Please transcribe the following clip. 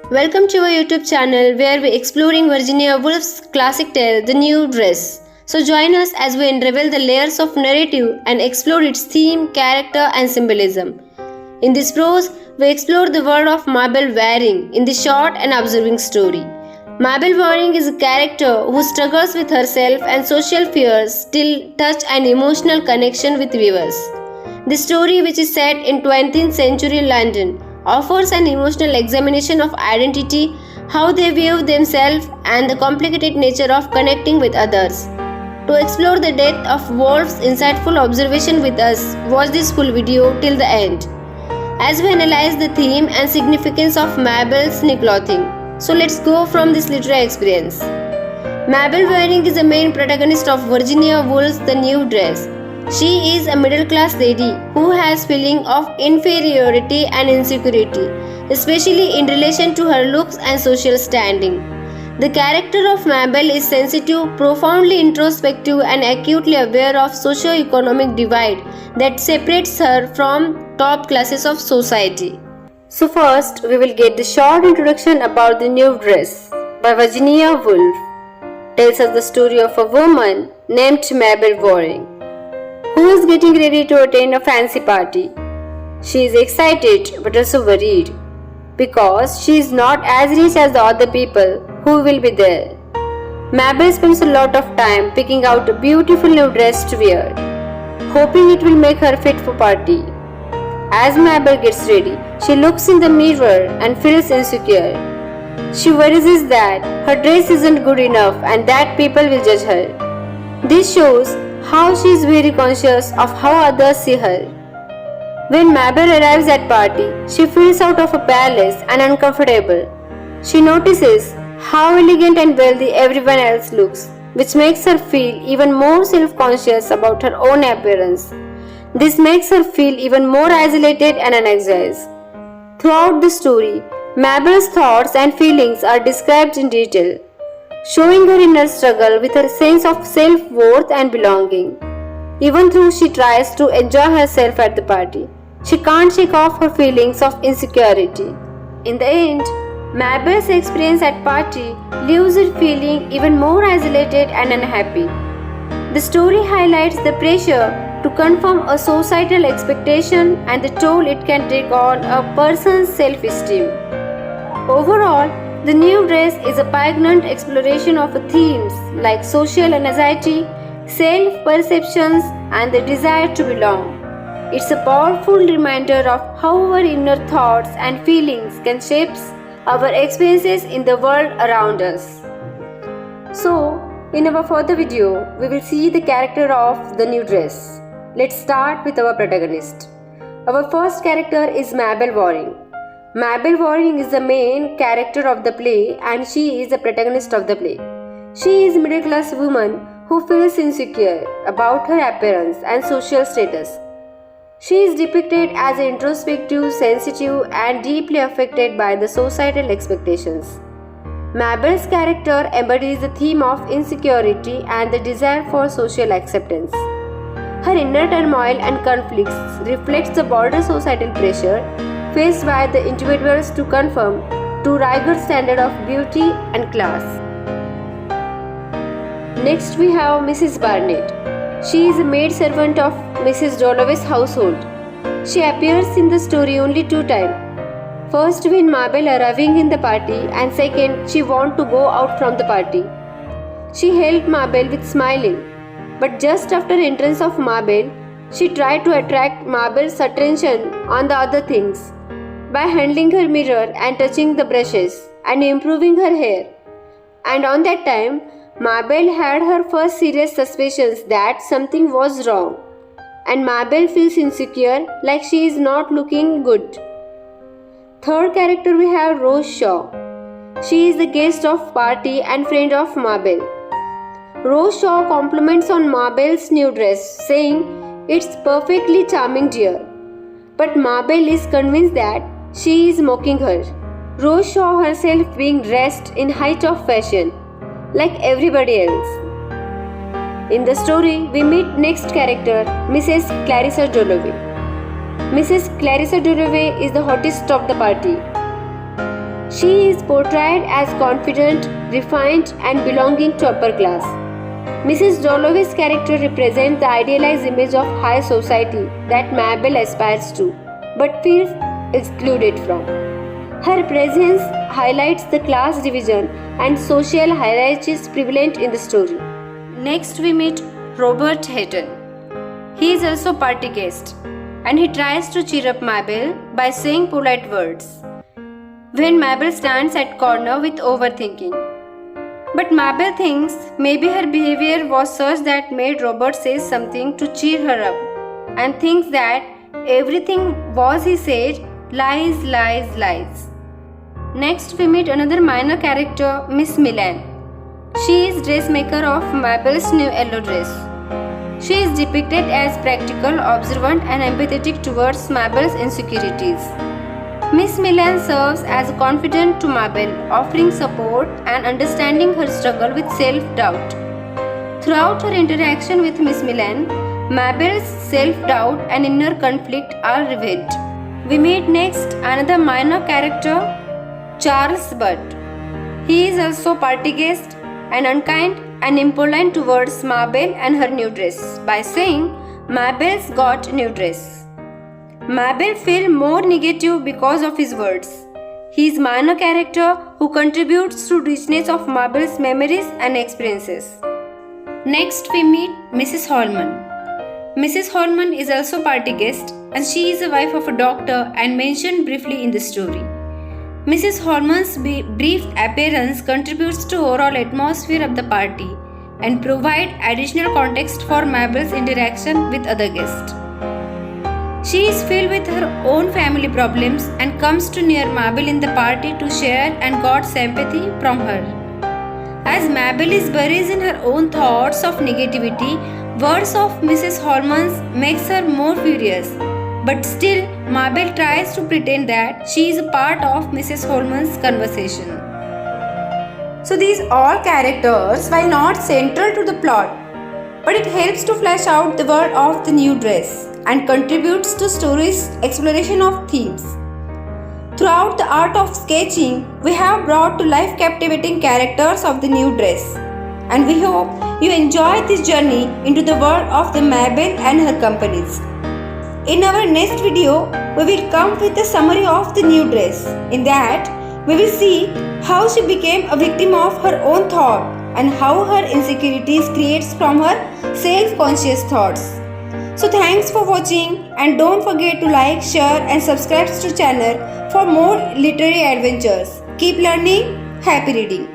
Welcome to our YouTube channel where we're exploring Virginia Woolf's classic tale, The New Dress. So join us as we unravel the layers of narrative and explore its theme, character, and symbolism. In this prose, we explore the world of Mabel Waring in this short and observing story. Mabel Waring is a character who struggles with herself and social fears still touch an emotional connection with viewers. The story, which is set in 20th century London, offers an emotional examination of identity, how they view themselves, and the complicated nature of connecting with others. To explore the depth of Woolf's insightful observation with us, watch this full video till the end, as we analyze the theme and significance of Mabel's new clothing. So let's go from this literary experience. Mabel Waring is the main protagonist of Virginia Woolf's The New Dress. She is a middle-class lady who has feeling of inferiority and insecurity, especially in relation to her looks and social standing. The character of Mabel is sensitive, profoundly introspective, and acutely aware of socio-economic divide that separates her from top classes of society. So first, we will get the short introduction about The New Dress by Virginia Woolf. Tells us the story of a woman named Mabel Waring, who is getting ready to attend a fancy party. She is excited but also worried because she is not as rich as the other people who will be there. Mabel spends a lot of time picking out a beautiful new dress to wear, hoping it will make her fit for party. As Mabel gets ready, she looks in the mirror and feels insecure. She worries that her dress isn't good enough and that people will judge her. This shows how she is very conscious of how others see her. When Mabel arrives at party, she feels out of a palace and uncomfortable. She notices how elegant and wealthy everyone else looks, which makes her feel even more self-conscious about her own appearance. This makes her feel even more isolated and anxious. Throughout the story, Mabel's thoughts and feelings are described in detail, showing her inner struggle with her sense of self-worth and belonging. Even though she tries to enjoy herself at the party, she can't shake off her feelings of insecurity. In the end, Mabel's experience at party leaves her feeling even more isolated and unhappy. The story highlights the pressure to conform a societal expectation and the toll it can take on a person's self-esteem. Overall, The New Dress is a poignant exploration of themes like social anxiety, self-perceptions, and the desire to belong. It's a powerful reminder of how our inner thoughts and feelings can shape our experiences in the world around us. So, in our further video, we will see the character of The New Dress. Let's start with our protagonist. Our first character is Mabel Waring. Mabel Waring is the main character of the play and she is the protagonist of the play. She is a middle-class woman who feels insecure about her appearance and social status. She is depicted as introspective, sensitive, and deeply affected by the societal expectations. Mabel's character embodies the theme of insecurity and the desire for social acceptance. Her inner turmoil and conflicts reflects the broader societal pressure faced by the individuals to conform to rigorous standard of beauty and class. Next we have Mrs. Barnett. She is a maid servant of Mrs. Dalloway's household. She appears in the story only 2 times. First when Mabel arriving in the party and second she want to go out from the party. She helped Mabel with smiling. But just after entrance of Mabel, she tried to attract Mabel's attention on the other things by handling her mirror and touching the brushes and improving her hair. And on that time, Mabel had her first serious suspicions that something was wrong. And Mabel feels insecure, like she is not looking good. Third character we have Rose Shaw. She is the guest of party and friend of Mabel. Rose Shaw compliments on Mabel's new dress, saying, "It's perfectly charming, dear." But Mabel is convinced that she is mocking her. Rose Shaw herself being dressed in height of fashion, like everybody else. In the story, we meet next character, Mrs. Clarissa Dalloway. Mrs. Clarissa Dalloway is the hottest of the party. She is portrayed as confident, refined, and belonging to upper class. Mrs. Dalloway's character represents the idealized image of high society that Mabel aspires to, but feels excluded from. Her presence highlights the class division and social hierarchies prevalent in the story. Next, we meet Robert Hayton. He is also party guest, and he tries to cheer up Mabel by saying polite words when Mabel stands at corner with overthinking. But Mabel thinks maybe her behavior was such that made Robert say something to cheer her up, and thinks that everything was he said lies, lies, lies. Next, we meet another minor character, Miss Milan. She is dressmaker of Mabel's new yellow dress. She is depicted as practical, observant, and empathetic towards Mabel's insecurities. Miss Milan serves as a confidant to Mabel, offering support and understanding her struggle with self-doubt. Throughout her interaction with Miss Milan, Mabel's self-doubt and inner conflict are revealed. We meet next another minor character, Charles Butt. He is also party guest and unkind and impolite towards Mabel and her new dress by saying, "Mabel's got new dress." Mabel feels more negative because of his words. He is minor character who contributes to richness of Mabel's memories and experiences. Next, we meet Mrs. Holman. Mrs. Holman is also party guest, and she is the wife of a doctor and mentioned briefly in the story. Mrs. Holman's brief appearance contributes to overall atmosphere of the party and provide additional context for Mabel's interaction with other guests. She is filled with her own family problems and comes to near Mabel in the party to share and got sympathy from her. As Mabel is buried in her own thoughts of negativity, words of Mrs. Holman makes her more furious. But still, Mabel tries to pretend that she is a part of Mrs. Holman's conversation. So these all characters, while not central to the plot, but it helps to flesh out the world of the new dress and contributes to story's exploration of themes. Throughout the art of sketching, we have brought to life captivating characters of the new dress, and we hope you enjoy this journey into the world of the Mabel and her companies. In our next video, we will come with a summary of the new dress. In that, we will see how she became a victim of her own thought and how her insecurities creates from her self-conscious thoughts. So thanks for watching, and don't forget to like, share and subscribe to the channel for more literary adventures. Keep learning, happy reading.